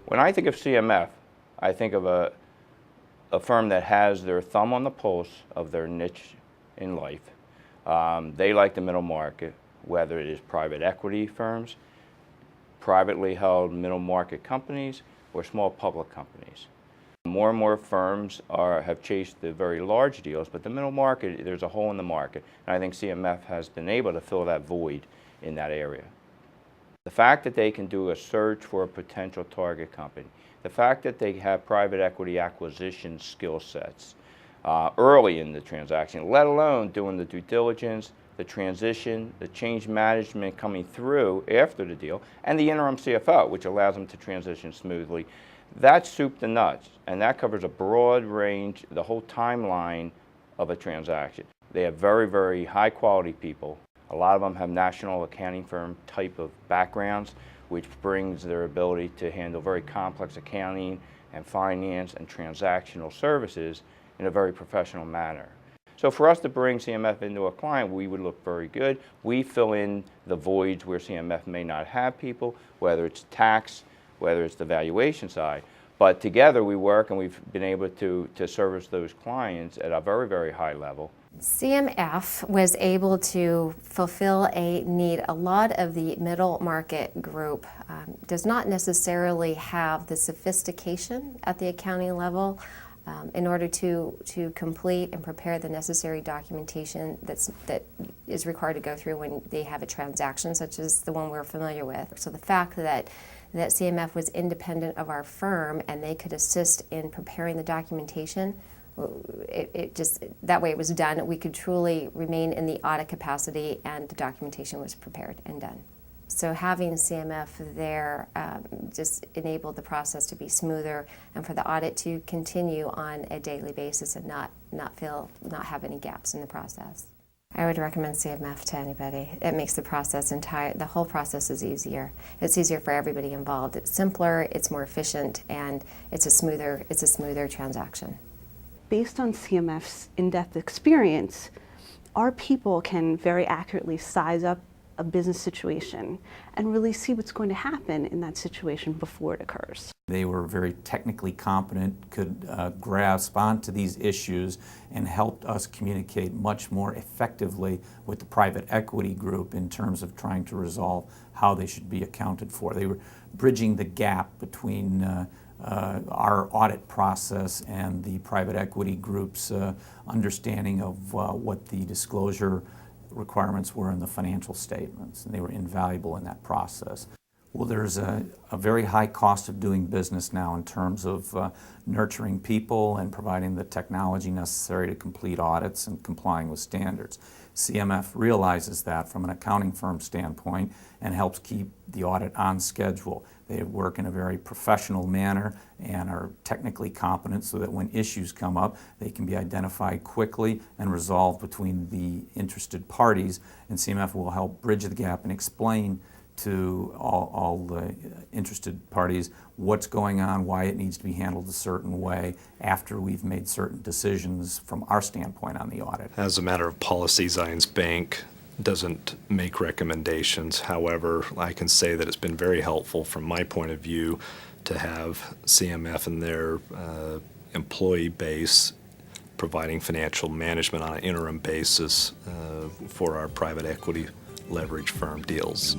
When I think of CMF, I think of a firm that has their thumb on the pulse of their niche in life. They like the middle market, whether it is private equity firms, privately held middle market companies, or small public companies. More and more firms have chased the very large deals, but the middle market, there's a hole in the market, and I think CMF has been able to fill that void in that area. The fact that they can do a search for a potential target company, the fact that they have private equity acquisition skill sets early in the transaction, let alone doing the due diligence, the transition, the change management coming through after the deal, and the interim CFO, which allows them to transition smoothly. That's soup to nuts, and that covers a broad range, the whole timeline of a transaction. They have very, very high quality people. A lot of them have national accounting firm type of backgrounds, which brings their ability to handle very complex accounting and finance and transactional services in a very professional manner. So for us to bring CMF into a client, we would look very good. We fill in the voids where CMF may not have people, whether it's tax, whether it's the valuation side. But together we work, and we've been able to service those clients at a very, very high level. CMF was able to fulfill a need. A lot of the middle market group does not necessarily have the sophistication at the accounting level in order to complete and prepare the necessary documentation that is required to go through when they have a transaction such as the one we're familiar with. So the fact that CMF was independent of our firm and they could assist in preparing the documentation, that way it was done. We could truly remain in the audit capacity, and the documentation was prepared and done. So having CMF there just enabled the process to be smoother and for the audit to continue on a daily basis and not have any gaps in the process. I would recommend CMF to anybody. It makes the whole process is easier. It's easier for everybody involved. It's simpler, it's more efficient, and it's a smoother transaction. Based on CMF's in-depth experience, our people can very accurately size up a business situation and really see what's going to happen in that situation before it occurs. They were very technically competent, could grasp onto these issues, and helped us communicate much more effectively with the private equity group in terms of trying to resolve how they should be accounted for. They were bridging the gap between our audit process and the private equity group's understanding of what the disclosure requirements were in the financial statements, and they were invaluable in that process. Well, there's a very high cost of doing business now in terms of nurturing people and providing the technology necessary to complete audits and complying with standards. CMF realizes that from an accounting firm standpoint and helps keep the audit on schedule. They work in a very professional manner and are technically competent so that when issues come up, they can be identified quickly and resolved between the interested parties, and CMF will help bridge the gap and explain to all the interested parties what's going on, why it needs to be handled a certain way after we've made certain decisions from our standpoint on the audit. As a matter of policy, Zions Bank doesn't make recommendations. However, I can say that it's been very helpful from my point of view to have CMF and their employee base providing financial management on an interim basis for our private equity leverage firm deals.